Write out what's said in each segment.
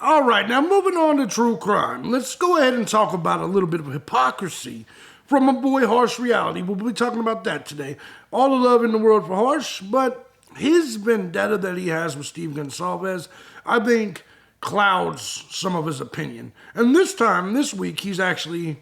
All right, now moving on to true crime. Let's go ahead and talk about a little bit of hypocrisy from my boy Harsh Reality. We'll be talking about that today. All the love in the world for Harsh, but his vendetta that he has with Steve Gonsalves, I think, clouds some of his opinion. And this week, he's actually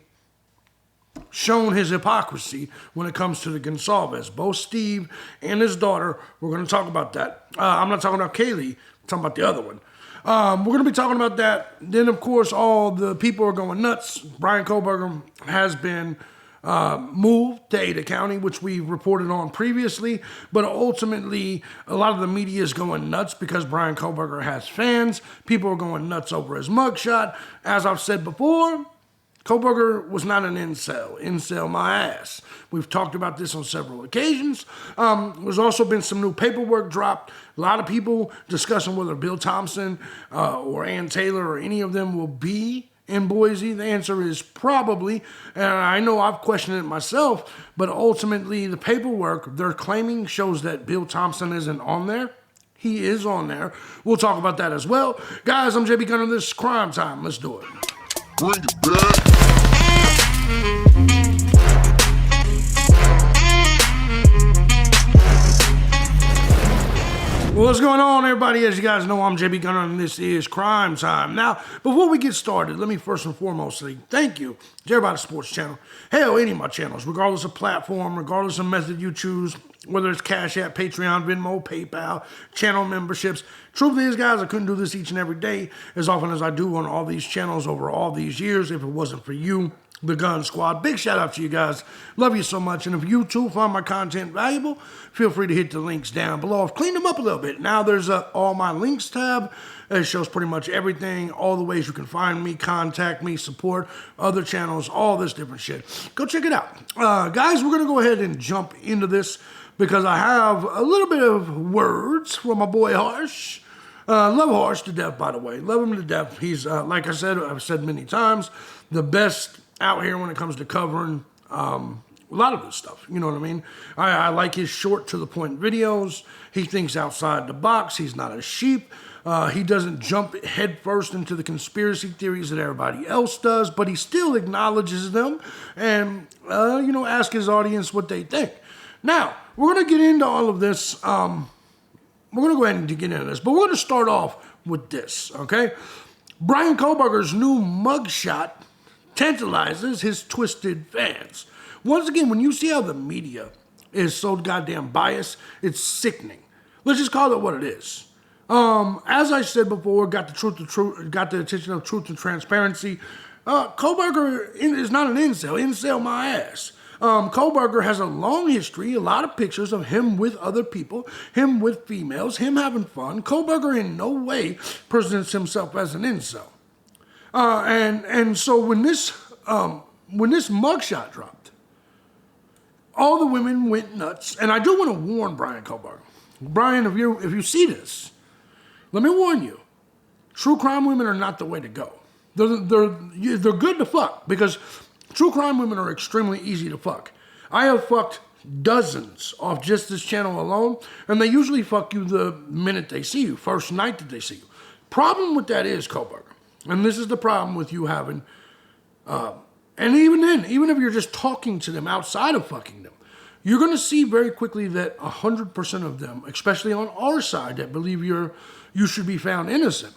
shown his hypocrisy when it comes to the Gonsalves. Both Steve and his daughter, we're going to talk about that. I'm not talking about Kaylee, I'm talking about the other one. We're going to be talking about that. Then, of course, all the people are going nuts. Brian Kohlberger has been moved to Ada County, which we reported on previously. But ultimately, a lot of the media is going nuts because Brian Kohlberger has fans. People are going nuts over his mugshot. As I've said before, Kohlberger was not an incel. Incel my ass. We've talked about this on several occasions. There's also been some new paperwork dropped. A lot of people discussing whether Bill Thompson or Ann Taylor or any of them will be in Boise. The answer is probably. And I know I've questioned it myself, but ultimately the paperwork they're claiming shows that Bill Thompson isn't on there. He is on there. We'll talk about that as well. Guys, I'm JB Gunner. This is Crime Time. Let's do it. Bring it back. Well, what's going on, everybody? As you guys know, I'm JB Gunner, and this is Crime Time. Now, before we get started, let me first and foremost say thank you to everybody Sports Channel. Hell, any of my channels, regardless of platform, regardless of method you choose, whether it's Cash App, Patreon, Venmo, PayPal, channel memberships. Truth is, guys, I couldn't do this each and every day as often as I do on all these channels over all these years if it wasn't for you, the Gun Squad. Big shout out to you guys. Love you so much. And if you too find my content valuable, feel free to hit the links down below. I've cleaned them up a little bit. Now there's a All My Links tab. It shows pretty much everything, all the ways you can find me, contact me, support other channels, all this different shit. Go check it out. Guys, we're going to go ahead and jump into this because I have a little bit of words from my boy Harsh. Love Harsh to death, by the way. Love him to death. He's, like I said, I've said many times, the best out here when it comes to covering a lot of this stuff. You know what I mean? I like his short to the point videos. He thinks outside the box. He's not a sheep. He doesn't jump headfirst into the conspiracy theories that everybody else does, but he still acknowledges them and, ask his audience what they think. Now, we're going to get into all of this. We're going to go ahead and get into this, but we're going to start off with this, okay? Brian Kohlberger's new mugshot tantalizes his twisted fans. Once again, when you see how the media is so goddamn biased, it's sickening. Let's just call it what it is. As I said before, got the attention of Truth and Transparency. Kohlberger is not an incel. Incel my ass. Kohlberger has a long history, a lot of pictures of him with other people, him with females, him having fun. Kohlberger in no way presents himself as an incel. And so when this mugshot dropped, all the women went nuts. And I do want to warn Brian Kohlberger. Brian, if you see this, let me warn you. True crime women are not the way to go. They're good to fuck because true crime women are extremely easy to fuck. I have fucked dozens off just this channel alone, and they usually fuck you the minute they see you, first night that they see you. Problem with that is, Kohlberger, and this is the problem with you having, and even then, even if you're just talking to them outside of fucking them, you're going to see very quickly that 100% of them, especially on our side that believe you should be found innocent,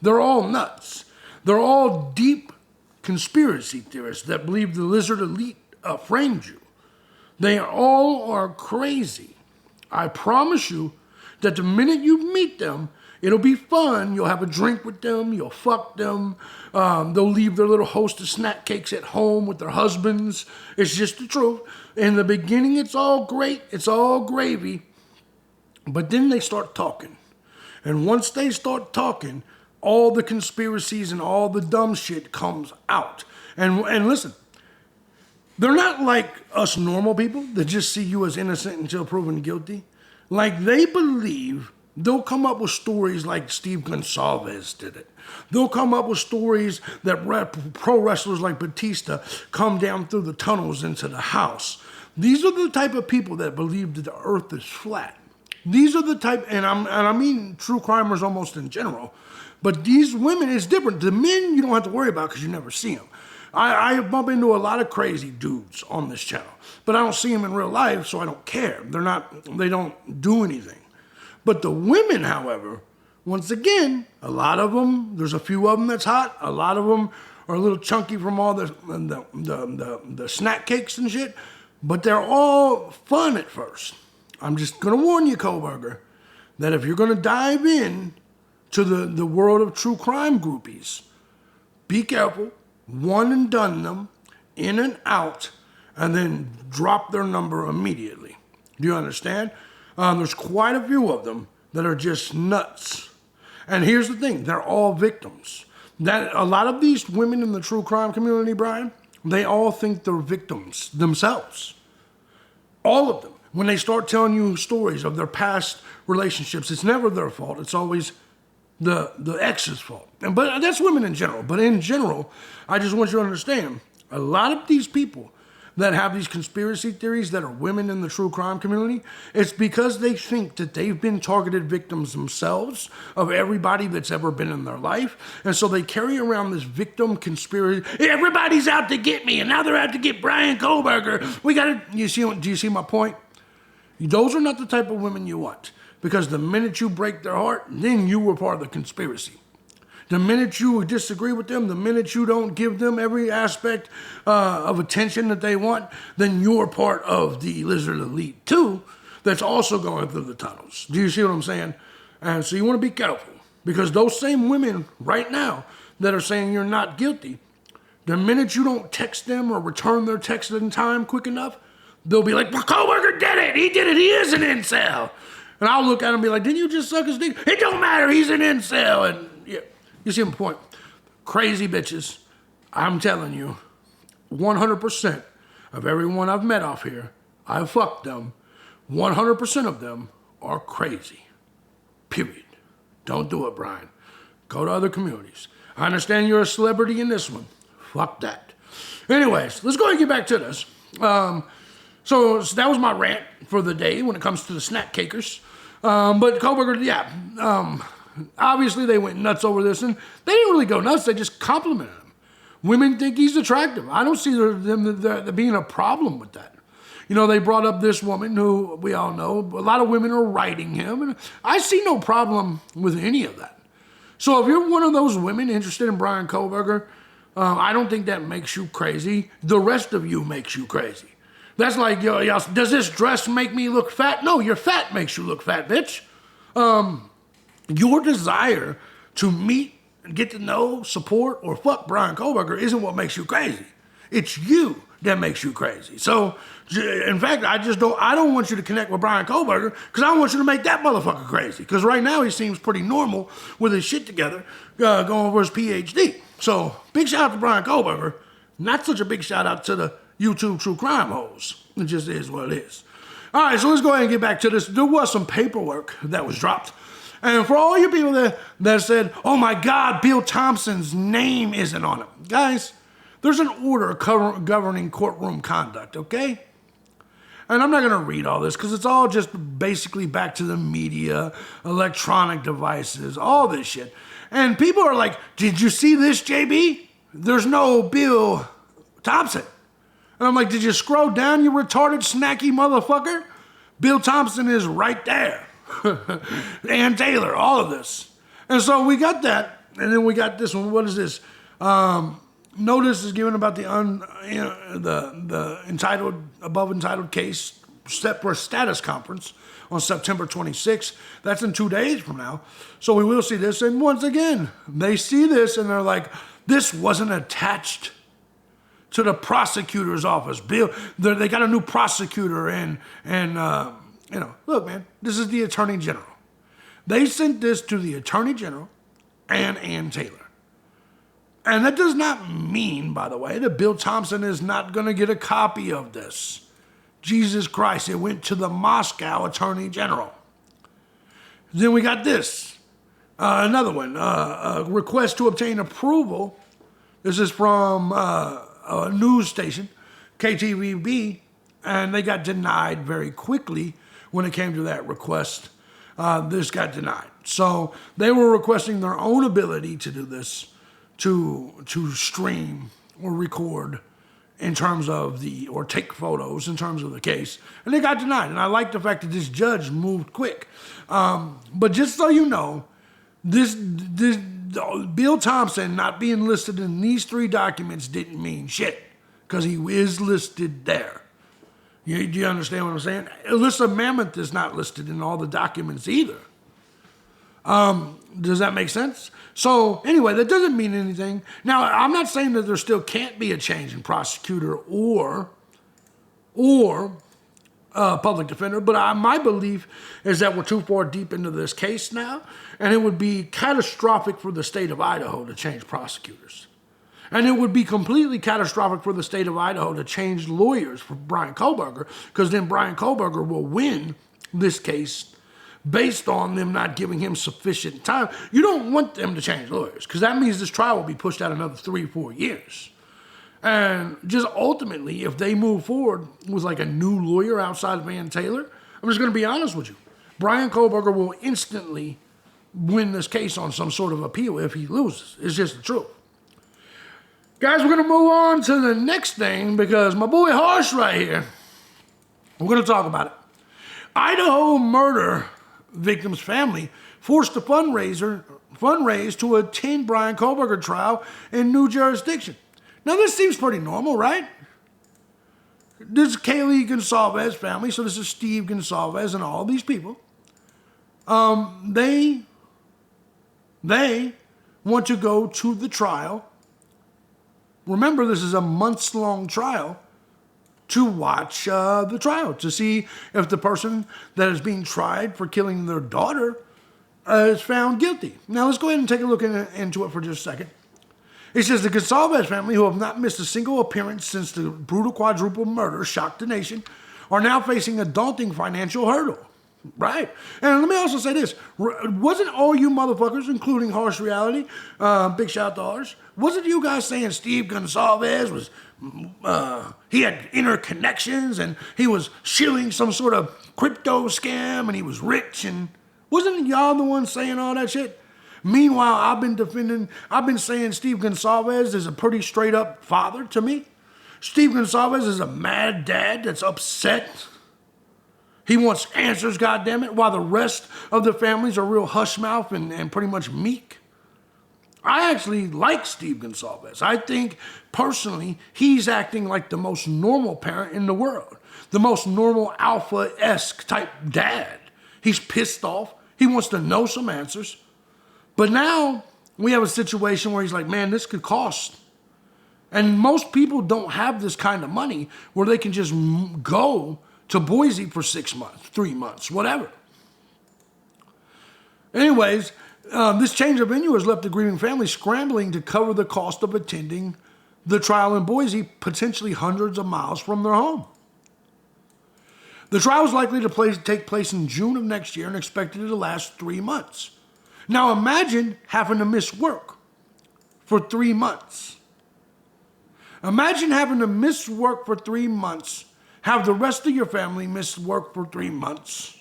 they're all nuts. They're all deep conspiracy theorists that believe the lizard elite framed you. They all are crazy. I promise you that the minute you meet them, it'll be fun. You'll have a drink with them. You'll fuck them. They'll leave their little host of snack cakes at home with their husbands. It's just the truth. In the beginning, it's all great. It's all gravy. But then they start talking. And once they start talking, all the conspiracies and all the dumb shit comes out. And listen, they're not like us normal people that just see you as innocent until proven guilty. Like they believe they'll come up with stories like Steve Gonsalves did it. They'll come up with stories that pro wrestlers like Batista come down through the tunnels into the house. These are the type of people that believe that the earth is flat. These are the type, and I mean true crimers almost in general, But these women, it's different. The men, you don't have to worry about because you never see them. I bump into a lot of crazy dudes on this channel, but I don't see them in real life, so I don't care. They don't do anything. But the women, however, once again, a lot of them, there's a few of them that's hot. A lot of them are a little chunky from all the snack cakes and shit, but they're all fun at first. I'm just going to warn you, Koberger, that if you're going to dive in to the world of true crime groupies, be careful, one and done them, in and out, and then drop their number immediately. Do you understand? There's quite a few of them that are just nuts. And here's the thing, they're all victims. That a lot of these women in the true crime community, Brian, they all think they're victims themselves. All of them. When they start telling you stories of their past relationships, it's never their fault. It's always the ex's fault. But that's women in general. But in general, I just want you to understand, a lot of these people that have these conspiracy theories that are women in the true crime community, it's because they think that they've been targeted victims themselves of everybody that's ever been in their life. And so they carry around this victim conspiracy. Everybody's out to get me, and now they're out to get Brian Koberger. Do you see my point? Those are not the type of women you want. Because the minute you break their heart, then you were part of the conspiracy. The minute you disagree with them, the minute you don't give them every aspect of attention that they want, then you're part of the lizard elite too that's also going through the tunnels. Do you see what I'm saying? And so you want to be careful because those same women right now that are saying you're not guilty, the minute you don't text them or return their text in time quick enough, they'll be like, well, Koberger did it. He did it. He is an incel. And I'll look at him and be like, didn't you just suck his dick? It don't matter. He's an incel. And yeah. You see my point? Crazy bitches. I'm telling you, 100% of everyone I've met off here, I've fucked them. 100% of them are crazy. Period. Don't do it, Brian. Go to other communities. I understand you're a celebrity in this one. Fuck that. Anyways, let's go ahead and get back to this. So that was my rant for the day when it comes to the snack cakers. But Koberger, yeah. Obviously, they went nuts over this, and they didn't really go nuts. They just complimented him. Women think he's attractive. I don't see there being a problem with that. You know, they brought up this woman who we all know. A lot of women are writing him, and I see no problem with any of that. So if you're one of those women interested in Brian Koberger, I don't think that makes you crazy. The rest of you makes you crazy. That's like, yo, does this dress make me look fat? No, your fat makes you look fat, bitch. Your desire to meet, get to know, support, or fuck Brian Koberger isn't what makes you crazy. It's you that makes you crazy. So, in fact, I don't want you to connect with Brian Koberger because I want you to make that motherfucker crazy. Because right now he seems pretty normal with his shit together, going for his PhD. So, big shout out to Brian Koberger. Not such a big shout out to the YouTube true crime hoes. It just is what it is. All right, so let's go ahead and get back to this. There was some paperwork that was dropped. And for all you people that said, oh my God, Bill Thompson's name isn't on it. Guys, there's an order governing courtroom conduct, okay? And I'm not going to read all this because it's all just basically back to the media, electronic devices, all this shit. And people are like, did you see this, JB? There's no Bill Thompson. And I'm like, did you scroll down, you retarded, snacky motherfucker? Bill Thompson is right there. Ann Taylor, all of this. And so we got that, and then we got this one. What is this? Notice is given about the above entitled case set for a status conference on September 26th. That's in 2 days from now. So we will see this. And once again, they see this and they're like, this wasn't attached to the prosecutor's office. Bill, they got a new prosecutor and look, man, this is the Attorney General. They sent this to the Attorney General and Ann Taylor. And that does not mean, by the way, that Bill Thompson is not going to get a copy of this. Jesus Christ, it went to the Moscow Attorney General. Then we got this. Another one, a request to obtain approval. This is from a news station, KTVB, and they got denied very quickly when it came to that request. this got denied. So they were requesting their own ability to do this, to stream or record in terms of or take photos in terms of the case. And they got denied. And I like the fact that this judge moved quick. But just so you know, this Bill Thompson not being listed in these 3 documents didn't mean shit, because he is listed there. Do you understand what I'm saying? Alyssa Mammoth is not listed in all the documents either. Does that make sense? So anyway, that doesn't mean anything. Now, I'm not saying that there still can't be a change in prosecutor or public defender, but my belief is that we're too far deep into this case now, and it would be catastrophic for the state of Idaho to change prosecutors. And it would be completely catastrophic for the state of Idaho to change lawyers for Brian Kohlberger, because then Brian Kohlberger will win this case based on them not giving him sufficient time. You don't want them to change lawyers, because that means this trial will be pushed out another 3-4 years. And just ultimately, if they move forward with like a new lawyer outside of Van Taylor, I'm just going to be honest with you. Brian Kohlberger will instantly win this case on some sort of appeal if he loses. It's just the truth. Guys, we're going to move on to the next thing, because my boy Harsh right here, we're going to talk about it. Idaho murder victim's family forced to fundraise to attend Brian Kohlberger trial in new jurisdiction. Now, this seems pretty normal, right? This is Kaylee Gonsalves family, so this is Steve Gonsalves and all these people. They want to go to the trial. Remember, this is a months-long trial, to watch the trial, to see if the person that is being tried for killing their daughter is found guilty. Now, let's go ahead and take a look into it for just a second. It says the Gonsalves family, who have not missed a single appearance since the brutal quadruple murder shocked the nation, are now facing a daunting financial hurdle. Right. And let me also say this. Wasn't all you motherfuckers, including Harsh Reality, big shout out to Harsh, wasn't you guys saying Steve Gonsalves was, he had interconnections and he was shilling some sort of crypto scam and he was rich, and wasn't y'all the ones saying all that shit? Meanwhile, I've been saying Steve Gonsalves is a pretty straight up father to me. Steve Gonsalves is a mad dad that's upset. He wants answers, goddammit, while the rest of the families are real hush mouth and pretty much meek. I actually like Steve Gonsalves. I think, personally, he's acting like the most normal parent in the world. The most normal alpha-esque type dad. He's pissed off. He wants to know some answers. But now we have a situation where he's like, man, this could cost. And most people don't have this kind of money where they can just go to Boise for 6 months, 3 months, whatever. Anyways, this change of venue has left the grieving family scrambling to cover the cost of attending the trial in Boise, potentially hundreds of miles from their home. The trial is likely to take place in June of next year and expected to last 3 months. Now imagine having to miss work for 3 months. Imagine having to miss work for 3 months, have the rest of your family miss work for 3 months,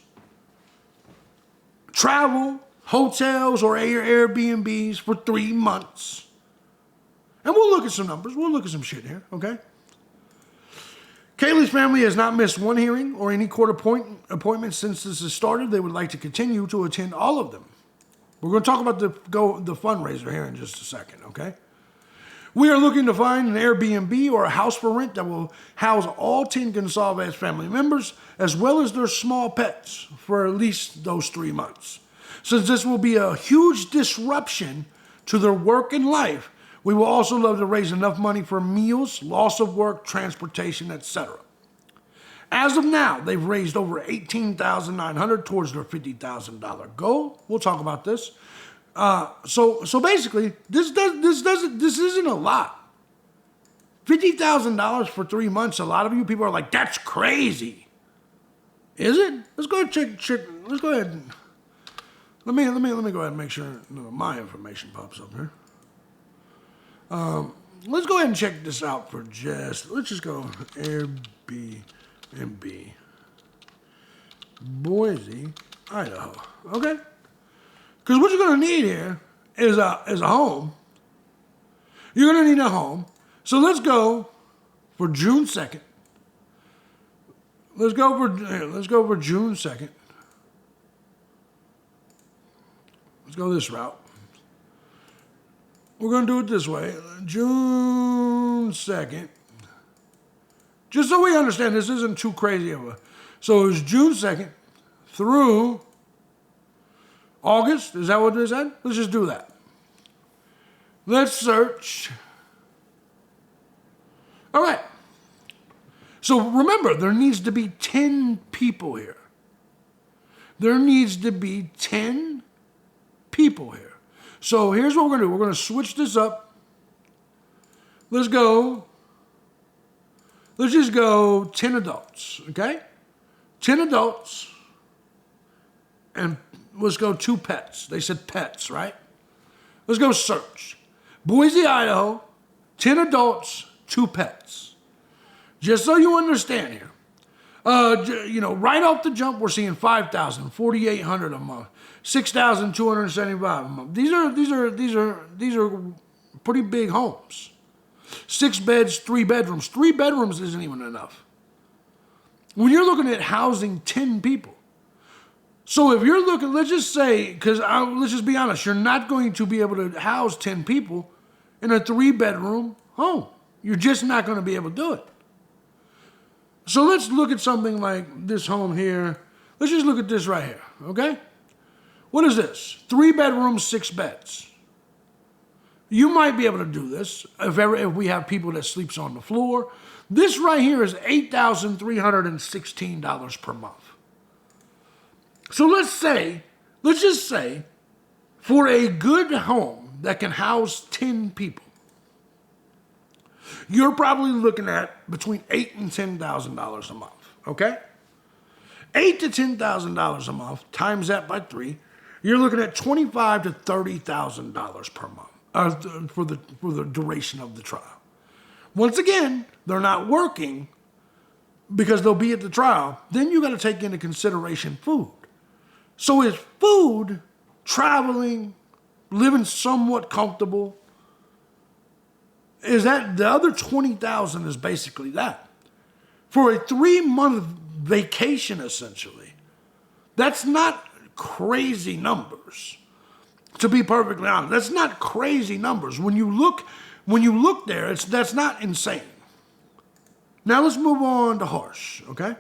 travel, hotels, or Airbnbs for 3 months. And we'll look at some numbers. We'll look at some shit here, okay? Kaylee's family has not missed one hearing or any court appointment since this has started. They would like to continue to attend all of them. We're going to talk about the fundraiser here in just a second, okay? We are looking to find an Airbnb or a house for rent that will house all 10 Gonsalves family members, as well as their small pets, for at least those 3 months. Since this will be a huge disruption to their work and life, we will also love to raise enough money for meals, loss of work, transportation, etc. As of now, they've raised over $18,900 towards their $50,000 goal. We'll talk about this. So basically, this isn't a lot. $50,000 for 3 months. A lot of you people are like, that's crazy. Is it? Let's go ahead and check. Let's go ahead. Let me go ahead and make sure my information pops up here. Let's go ahead and check this out for let's just go Airbnb. Boise Idaho. Okay? Because what you're going to need here is a home. You're going to need a home. So let's go for June 2nd. Let's go for June 2nd. Let's go this route. We're going to do it this way. June 2nd. Just so we understand, this isn't too crazy of a... So it's June 2nd through August. Is that what they said? Let's just do that. Let's search. All right. So remember, there needs to be 10 people here. There needs to be 10 people here. So here's what we're going to do. We're going to switch this up. Let's go. Let's just go 10 adults, okay? 10 adults. And let's go 2 pets. They said pets, right? Let's go search. Boise, Idaho, 10 adults, 2 pets. Just so you understand here. Right off the jump, we're seeing 5,000, 4,800 a month, 6,275 a month. These are pretty big homes. 6 beds, 3 bedrooms. 3 bedrooms isn't even enough. When you're looking at housing 10 people. So if you're looking, let's just say, because let's just be honest, you're not going to be able to house 10 people in a 3-bedroom home. You're just not going to be able to do it. So let's look at something like this home here. Let's just look at this right here, okay? What is this? 3 bedrooms, 6 beds. You might be able to do this if we have people that sleeps on the floor. This right here is $8,316 per month. So let's just say, for a good home that can house 10 people, you're probably looking at between $8,000 and $10,000 a month, okay? $8,000 to $10,000 a month, times that by 3, you're looking at $25,000 to $30,000 per month for the duration of the trial. Once again, they're not working because they'll be at the trial. Then you got to take into consideration food. So is food, traveling, living somewhat comfortable, is that the other $20,000 is basically that. For a 3-month vacation, essentially, that's not crazy numbers. To be perfectly honest, that's not crazy numbers. When you look there, that's not insane. Now let's move on to Harsh, okay?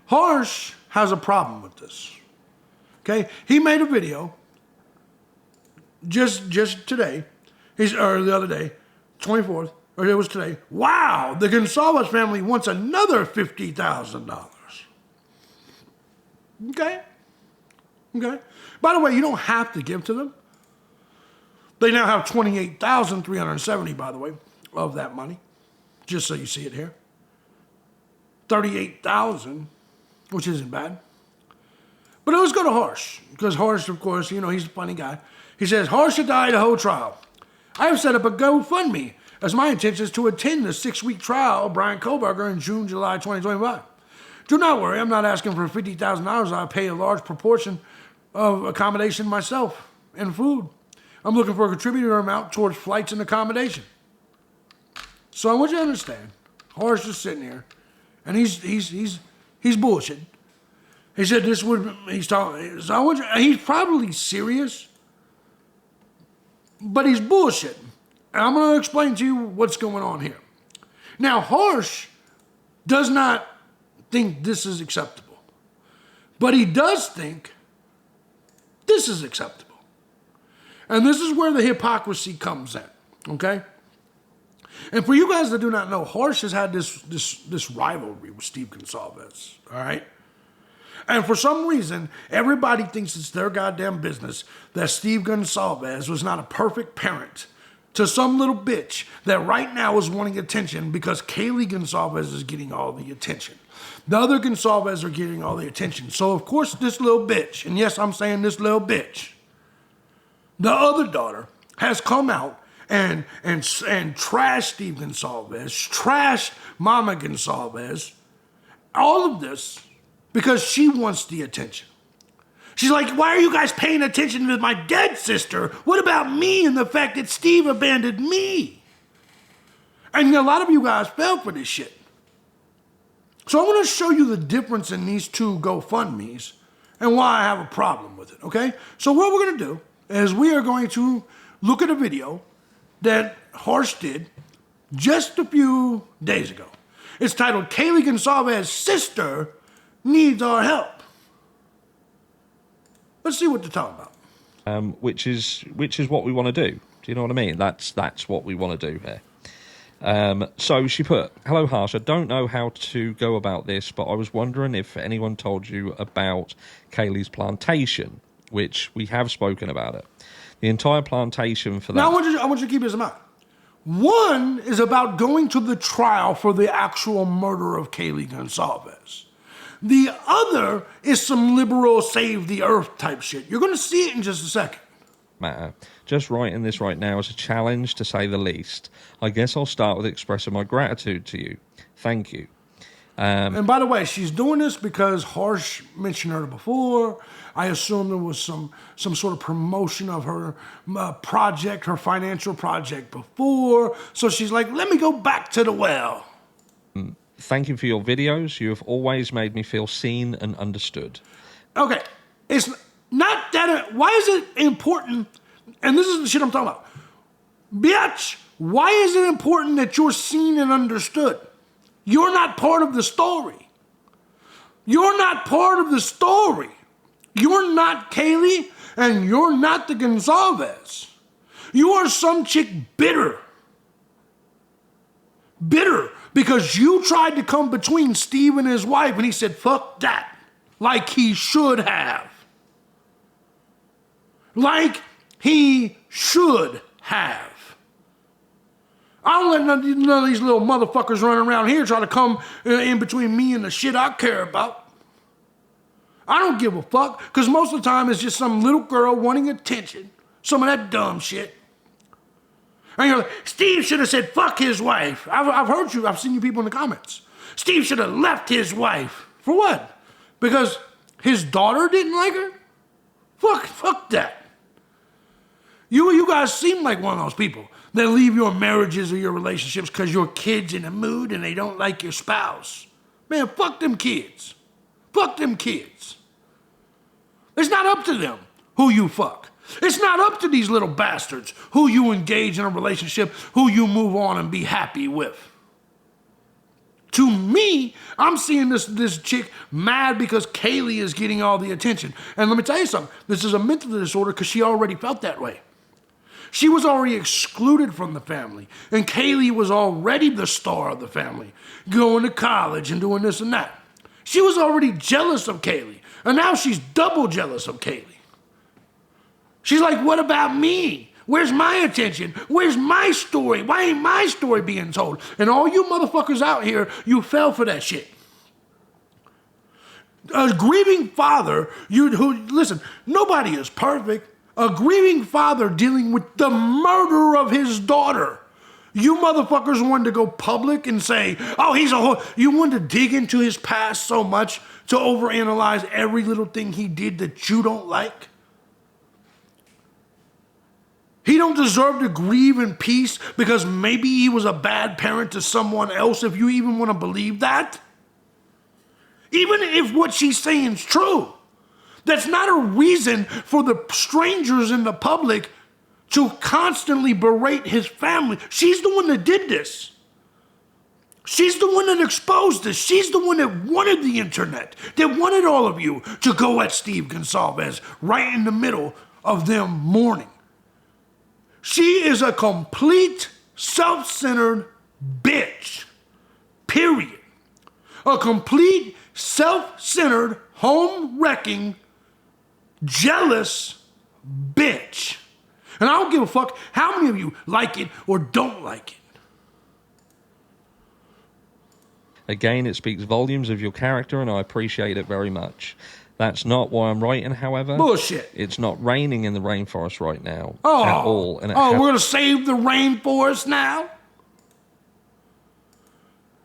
Harsh has a problem with this. Okay? He made a video just today, or the other day, 24th, or it was today. Wow, the Gonsalves family wants another $50,000. Okay? By the way, you don't have to give to them. They now have $28,370, by the way, of that money. Just so you see it here. $38,000, which isn't bad. But let's go to Harsh, because Harsh, of course, he's a funny guy. He says, Harsh at the Idaho trial. I have set up a GoFundMe, as my intention is to attend the 6-week trial of Brian Koberger in June, July 2025. Do not worry, I'm not asking for $50,000. I pay a large proportion of accommodation myself and food. I'm looking for a contributor amount towards flights and accommodation. So I want you to understand, Harsh is sitting here, and he's bullshitting. He said he's talking, so he's probably serious, but he's bullshitting. And I'm going to explain to you what's going on here. Now, Harsh does not think this is acceptable, but he does think this is acceptable. And this is where the hypocrisy comes in, okay? And for you guys that do not know, Harsh has had this rivalry with Steve Gonsalves, all right? And for some reason, everybody thinks it's their goddamn business that Steve Gonsalves was not a perfect parent to some little bitch that right now is wanting attention because Kaylee Gonsalves is getting all the attention. The other Gonsalves are getting all the attention. So, of course, this little bitch, and yes, I'm saying this little bitch, the other daughter has come out and trashed Steve Gonsalves, trashed Mama Gonsalves, all of this because she wants the attention. She's like, why are you guys paying attention to my dead sister? What about me and the fact that Steve abandoned me? And a lot of you guys fell for this shit. So I'm going to show you the difference in these two GoFundMes and why I have a problem with it, okay? So what we're going to do is we are going to look at a video that Harsh did just a few days ago. It's titled, Kaylee Gonsalvez's Sister Needs Our Help. Let's see what they're talking about. Which is what we want to do. Do you know what I mean? That's what we want to do here. So she put, hello Harsh, I don't know how to go about this, but I was wondering if anyone told you about Kaylee's plantation, which we have spoken about it. The entire plantation for that. Now I want you to keep this in mind. One is about going to the trial for the actual murder of Kaylee Gonsalves. The other is some liberal save the earth type shit. You're going to see it in just a second. Matter. Just writing this right now is a challenge, to say the least. I guess I'll start with expressing my gratitude to you. Thank you. And by the way, she's doing this because Harsh mentioned her before. I assume there was some sort of promotion of her project, her financial project before. So she's like, let me go back to the well. Thank you for your videos. You have always made me feel seen and understood. Okay, it's not that. Why is it important? And this is the shit I'm talking about. Bitch, why is it important that you're seen and understood? You're not part of the story. You're not part of the story. You're not Kaylee, and you're not the Gonsalves. You are some chick bitter. Bitter because you tried to come between Steve and his wife, and he said, fuck that. Like he should have. Like he should have. I don't let none of these little motherfuckers running around here try to come in between me and the shit I care about. I don't give a fuck, because most of the time it's just some little girl wanting attention. Some of that dumb shit. And you're like, Steve should have said, fuck his wife. I've heard you. I've seen you people in the comments. Steve should have left his wife. For what? Because his daughter didn't like her? Fuck that. You guys seem like one of those people that leave your marriages or your relationships because your kid's in a mood and they don't like your spouse. Man, fuck them kids. Fuck them kids. It's not up to them who you fuck. It's not up to these little bastards who you engage in a relationship, who you move on and be happy with. To me, I'm seeing this chick mad because Kaylee is getting all the attention. And let me tell you something. This is a mental disorder because she already felt that way. She was already excluded from the family. And Kaylee was already the star of the family, going to college and doing this and that. She was already jealous of Kaylee. And now she's double jealous of Kaylee. She's like, what about me? Where's my attention? Where's my story? Why ain't my story being told? And all you motherfuckers out here, you fell for that shit. A grieving father, listen, nobody is perfect. A grieving father dealing with the murder of his daughter. You motherfuckers wanted to go public and say, oh, he's a whore. You wanted to dig into his past so much to overanalyze every little thing he did that you don't like. He don't deserve to grieve in peace because maybe he was a bad parent to someone else, if you even want to believe that. Even if what she's saying is true. That's not a reason for the strangers in the public to constantly berate his family. She's the one that did this. She's the one that exposed this. She's the one that wanted the internet, that wanted all of you to go at Steve Gonsalves right in the middle of them mourning. She is a complete self-centered bitch. Period. A complete self-centered, home-wrecking, jealous bitch. And I don't give a fuck how many of you like it or don't like it. Again, it speaks volumes of your character, and I appreciate it very much. That's not why I'm writing, however. Bullshit. It's not raining in the rainforest right now at all. And we're going to save the rainforest now?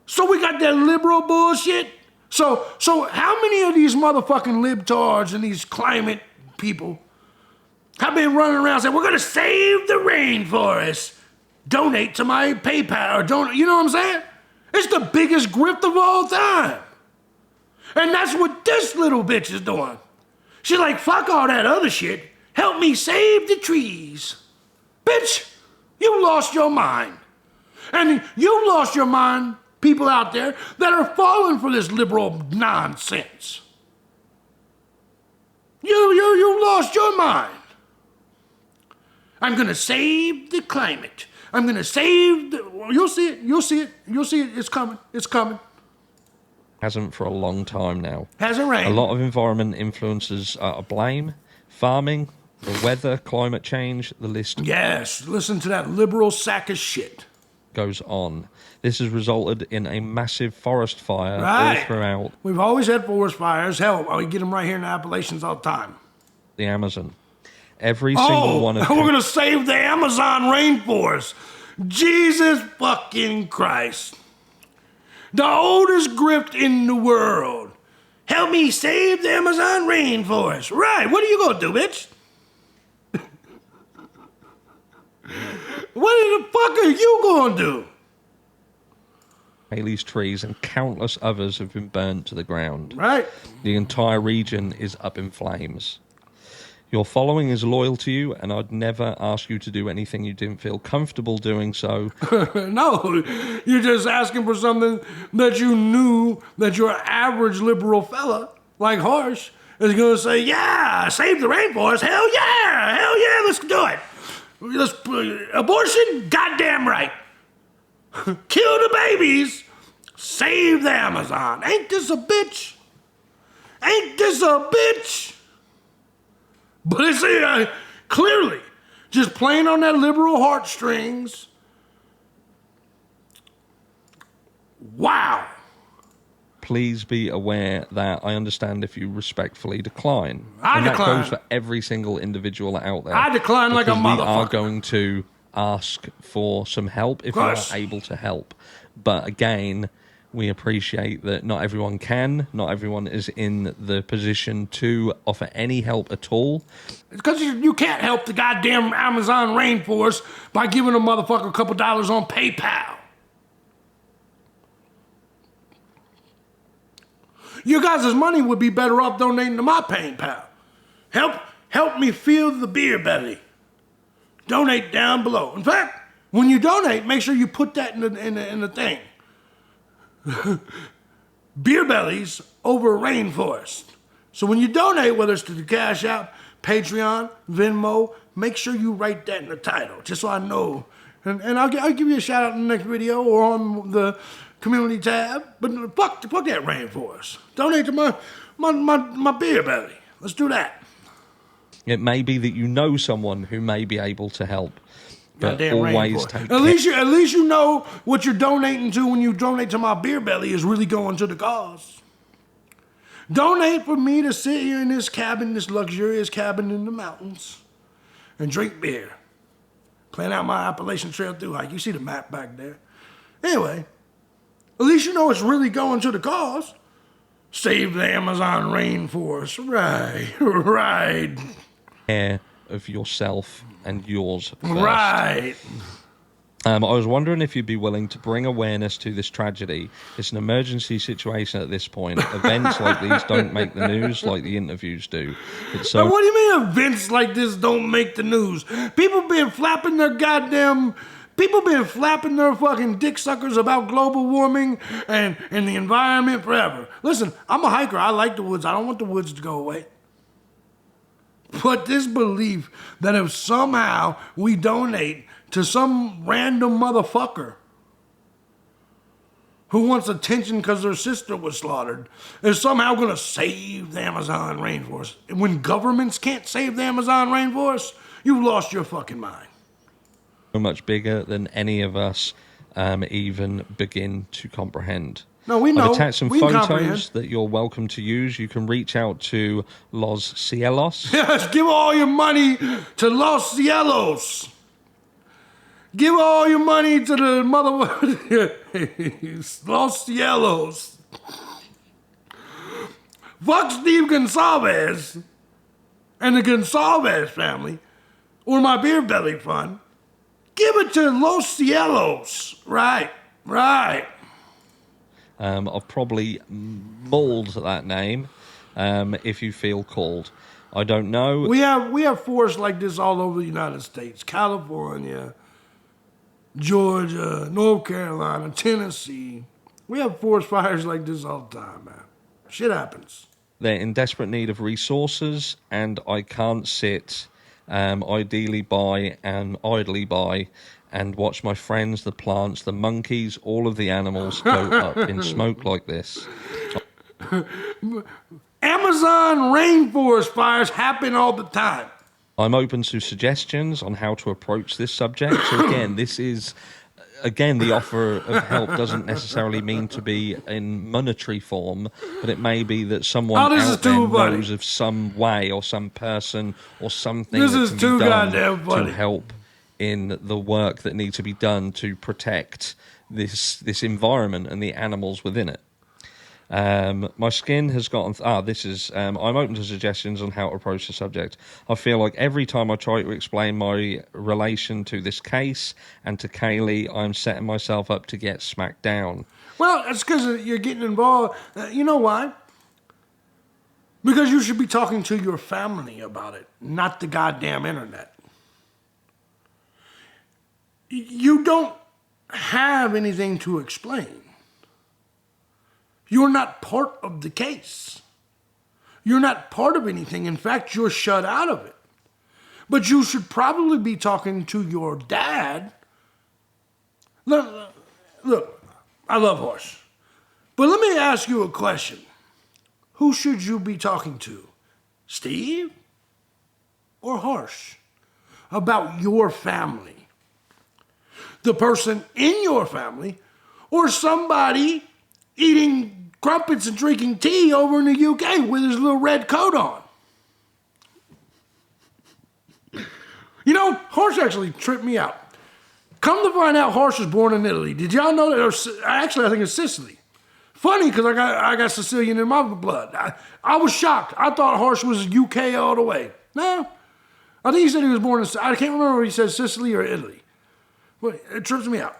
So we got that liberal bullshit So how many of these motherfucking libtards and these climate people have been running around saying, we're going to save the rainforest. Donate to my PayPal. Or don't, you know what I'm saying? It's the biggest grift of all time. And that's what this little bitch is doing. She's like, fuck all that other shit. Help me save the trees. Bitch, you lost your mind. And you lost your mind, people out there that are falling for this liberal nonsense. You lost your mind. I'm going to save the climate. I'm going to save the... Well, you'll see it. You'll see it. You'll see it. It's coming. It's coming. Hasn't for a long time now. Hasn't rained. A lot of environment influences are to blame. Farming, the weather, climate change, the list Yes. Listen to that liberal sack of shit. goes on. This has resulted in a massive forest fire Right. all throughout We've always had forest fires. Hell, we get them right here in the Appalachians all the time. the Amazon. Every single one of we're going to save the Amazon rainforest. Jesus fucking Christ. The oldest grift in the world. Help me save the Amazon rainforest. Right, what are you going to do, bitch? What the fuck are you going to do? Haley's trees and countless others have been burnt to the ground. Right. The entire region is up in flames. Your following is loyal to you, and I'd never ask you to do anything you didn't feel comfortable doing so. No, you're just asking for something that you knew that your average liberal fella, like Harsh, is going to say, yeah, save the rainforest. Hell yeah, let's do it. Abortion, goddamn right. Kill the babies, save the Amazon. Ain't this a bitch? Ain't this a bitch? But it's clearly just playing on that liberal heartstrings. Wow. Please be aware that I understand if you respectfully decline. I and decline. that goes for every single individual out there. I decline like a because we are motherfucker. going to ask for some help if we are Course. able to help. But again, we appreciate that not everyone can, not everyone is in the position to offer any help at all. Because you can't help the goddamn Amazon rainforest by giving a motherfucker a couple dollars on PayPal. You guys' money would be better off donating to my PayPal. Help me fill the beer belly. Donate down below. In fact, when you donate, make sure you put that in the thing. Beer bellies over rainforest. So when you donate, whether it's to the Cash App, Patreon, Venmo, make sure you write that in the title, just so I know. And I'll give you a shout out in the next video or on the community tab. But fuck that rainforest. Donate to my beer belly. Let's do that. It may be that you know someone who may be able to help. But Goddamn always rainforest. take At least you know what you're donating to when you donate to my beer belly is really going to the cause. Donate for me to sit here in this cabin, this luxurious cabin in the mountains, and drink beer. Plan out my Appalachian Trail through hike. You see the map back there. Anyway, at least you know it's really going to the cause. Save the Amazon rainforest. Right. care of yourself and yours first. Right. I was wondering if you'd be willing to bring awareness to this tragedy. It's an emergency situation at this point. Events like these don't make the news like the interviews do. It's so Now, what do you mean events like this don't make the news? People been flapping their fucking dick suckers about global warming and the environment forever. Listen, I'm a hiker. I like the woods. I don't want the woods to go away. But this belief that if somehow we donate to some random motherfucker who wants attention because their sister was slaughtered is somehow going to save the Amazon rainforest. When governments can't save the Amazon rainforest, you've lost your fucking mind. much bigger than any of us even begin to comprehend. No, we know. I've attached some We can photos comprehend. that you're welcome to use. You can reach out to Los Cielos. Yes, give all your money to Los Cielos. Give all your money to the mother... Los Cielos. Fuck Steve Gonsalves and the Gonsalves family or my beer belly fund. Give it to Los Cielos. Right. I've probably mauled that name if you feel called. I don't know. We have forests like this all over the United States. California, Georgia, North Carolina, Tennessee. We have forest fires like this all the time, man. Shit happens. They're in desperate need of resources, and I can't sit idly by and idly by and watch my friends, the plants, the monkeys, all of the animals go up in smoke like this. Amazon rainforest fires happen all the time. I'm open to suggestions on how to approach this subject. So again, the offer of help doesn't necessarily mean to be in monetary form, but it may be that someone out there knows of some way or some person or something that can be done to help in the work that needs to be done to protect this environment and the animals within it. My skin has gotten... I'm open to suggestions on how to approach the subject. I feel like every time I try to explain my relation to this case and to Kaylee, I'm setting myself up to get smacked down. Well, it's because you're getting involved. You know why? Because you should be talking to your family about it, not the goddamn internet. You don't have anything to explain. You're not part of the case. You're not part of anything. In fact, you're shut out of it. But you should probably be talking to your dad. Look, I love Horse. But let me ask you a question. Who should you be talking to? Steve or Harsh? About your family. The person in your family or somebody eating crumpets and drinking tea over in the UK with his little red coat on. You know, Harsh actually tripped me out. Come to find out, Harsh was born in Italy. Did y'all know that? Actually, I think it's Sicily. Funny, because I got Sicilian in my blood. I was shocked. I thought Harsh was UK all the way. No. I think he said he was born in... I can't remember if he said Sicily or Italy. But it trips me out.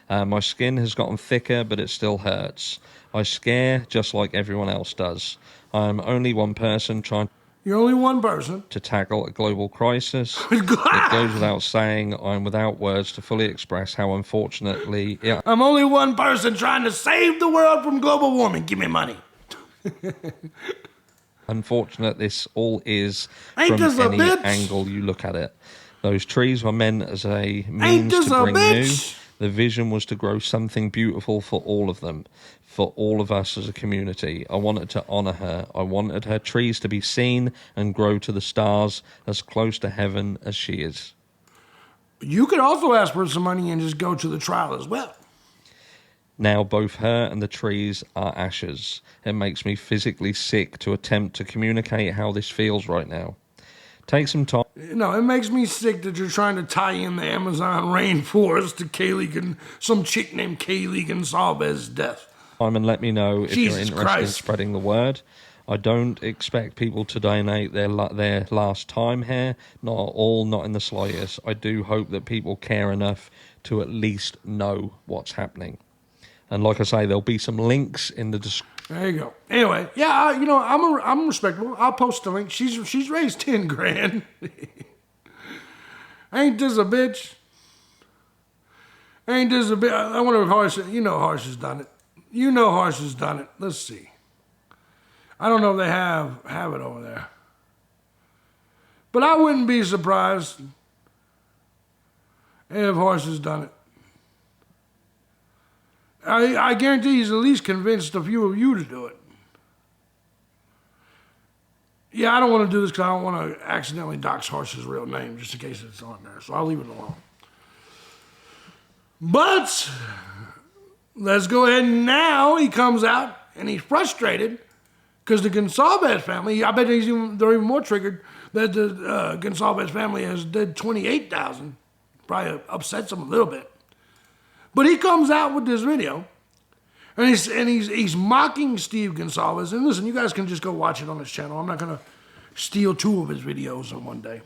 My skin has gotten thicker, but it still hurts. I scare just like everyone else does. I'm only one person trying... You're only one person. ...to tackle a global crisis. It goes without saying I'm without words to fully express how unfortunately... I'm only one person trying to save the world from global warming. Give me money. Unfortunate this all is from any angle you look at it. Those trees were meant as a means to bring new. The vision was to grow something beautiful for all of them, for all of us as a community. I wanted to honor her. I wanted her trees to be seen and grow to the stars as close to heaven as she is. You could also ask for some money and just go to the trial as well. Now both her and the trees are ashes. It makes me physically sick to attempt to communicate how this feels right now. Take some time. No, it makes me sick that you're trying to tie in the Amazon rainforest to some chick named Kaylee Gonsalves' death. And let me know if you're interested in spreading the word. I don't expect people to donate their last time here. Not at all, not in the slightest. I do hope that people care enough to at least know what's happening. And like I say, there'll be some links in the description. There you go. Anyway, yeah, I'm respectable. I'll post a link. She's raised 10 grand. Ain't this a bitch? Ain't this a bitch? I wonder if Harsh has done it. You know Harsh has done it. Let's see. I don't know if they have it over there. But I wouldn't be surprised if Harsh has done it. I guarantee he's at least convinced a few of you to do it. Yeah, I don't want to do this because I don't want to accidentally dox Harsh's real name just in case it's on there. So I'll leave it alone. But let's go ahead and now he comes out and he's frustrated because the Gonsalves family, I bet they're even more triggered that the Gonsalves family has did $28,000. Probably upsets him a little bit. But he comes out with this video, And he's mocking Steve Gonsalves. And listen, you guys can just go watch it on his channel. I'm not going to steal 2 of his videos in one day.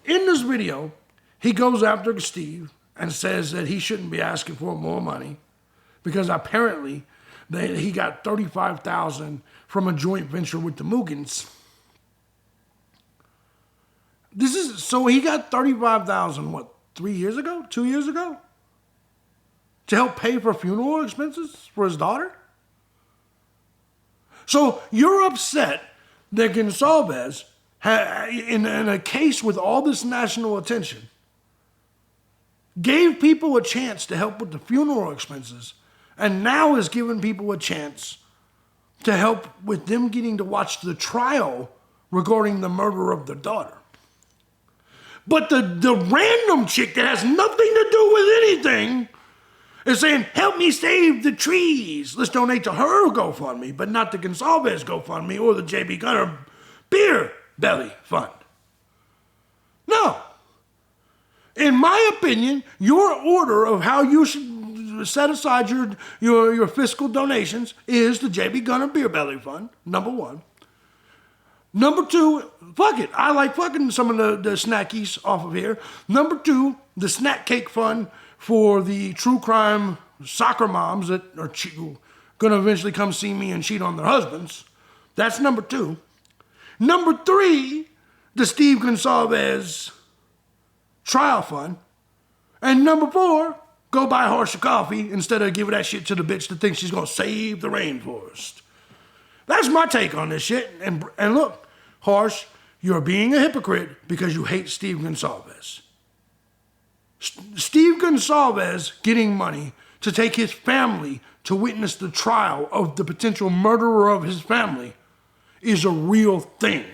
In this video, he goes after Steve and says that he shouldn't be asking for more money because apparently he got $35,000 from a joint venture with the Moogans. So he got $35,000, what, 3 years ago? 2 years ago? To help pay for funeral expenses for his daughter? So you're upset that Gonsalves, in a case with all this national attention, gave people a chance to help with the funeral expenses, and now is giving people a chance to help with them getting to watch the trial regarding the murder of their daughter. But the random chick that has nothing to do with anything is saying, help me save the trees. Let's donate to her GoFundMe, but not the Gonsalves GoFundMe or the JB Gunner Beer Belly Fund. No. In my opinion, your order of how you should set aside your fiscal donations is the JB Gunner Beer Belly Fund, number 1. Number 2, fuck it. I like fucking some of the snackies off of here. Number 2, the snack cake fund for the true crime soccer moms that are going to eventually come see me and cheat on their husbands. That's number 2. Number 3, the Steve Gonsalves trial fund. And number 4, go buy Harsha coffee instead of giving that shit to the bitch that thinks she's going to save the rainforest. That's my take on this shit. And look, Harsh, you're being a hypocrite because you hate Steve Gonsalves. Steve Gonsalves getting money to take his family to witness the trial of the potential murderer of his family is a real thing.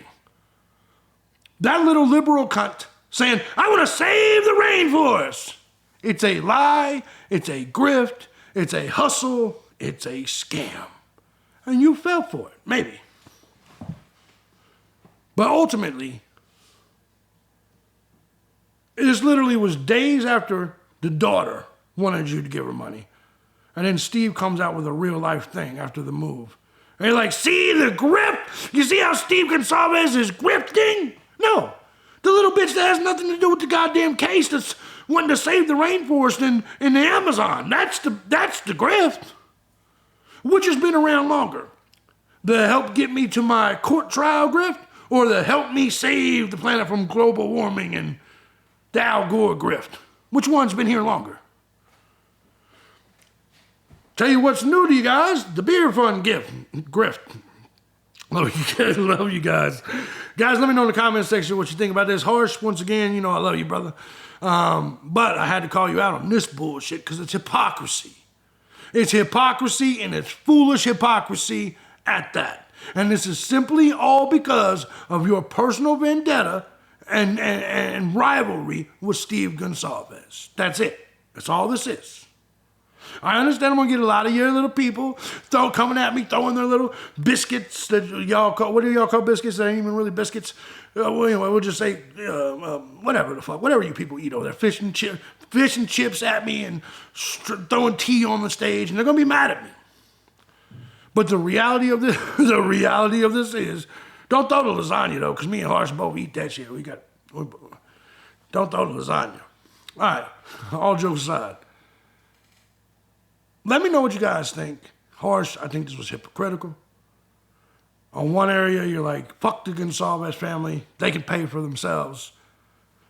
That little liberal cunt saying, I want to save the rainforest. It's a lie, it's a grift, it's a hustle, it's a scam. And you fell for it, maybe. But ultimately, this literally was days after the daughter wanted you to give her money. And then Steve comes out with a real life thing after the move. And you're like, see the grift? You see how Steve Gonsalves is grifting? No. The little bitch that has nothing to do with the goddamn case that's wanting to save the rainforest in the Amazon. That's the grift. Which has been around longer? The help get me to my court trial grift? Or the help me save the planet from global warming and the Al Gore grift? Which one's been here longer? Tell you what's new to you guys, the beer fund grift. Love you guys. Guys, let me know in the comment section what you think about this. Harsh, once again, you know I love you, brother. But I had to call you out on this bullshit because it's hypocrisy. It's hypocrisy, and it's foolish hypocrisy at that. And this is simply all because of your personal vendetta and rivalry with Steve Gonsalves. That's it. That's all this is. I understand I'm going to get a lot of your little people coming at me, throwing their little biscuits that y'all call, what do y'all call biscuits? They ain't even really biscuits. Well, anyway, we'll just say, whatever the fuck, whatever you people eat over there, fish and chips at me and throwing tea on the stage, and they're going to be mad at me. But the reality of this, is, don't throw the lasagna though, because me and Harsh both eat that shit. Don't throw the lasagna. All right, all jokes aside. Let me know what you guys think. Harsh, I think this was hypocritical. On one area, you're like, fuck the Gonsalves family. They can pay for themselves.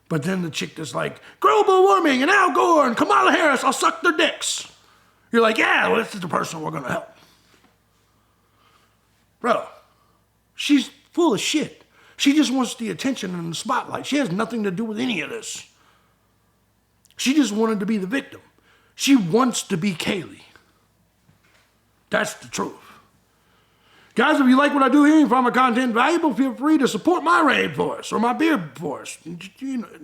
But then the chick that's like, global warming and Al Gore and Kamala Harris, I'll suck their dicks. You're like, yeah, well, this is the person we're going to help. Bro, she's full of shit. She just wants the attention and the spotlight. She has nothing to do with any of this. She just wanted to be the victim. She wants to be Kaylee. That's the truth. Guys, if you like what I do here and find my content valuable, feel free to support my rainforest or my beer forest.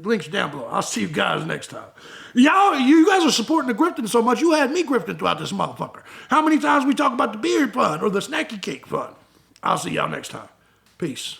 Links down below. I'll see you guys next time. You guys are supporting the grifting so much, you had me grifting throughout this motherfucker. How many times we talk about the beer fund or the snacky cake fund? I'll see y'all next time. Peace.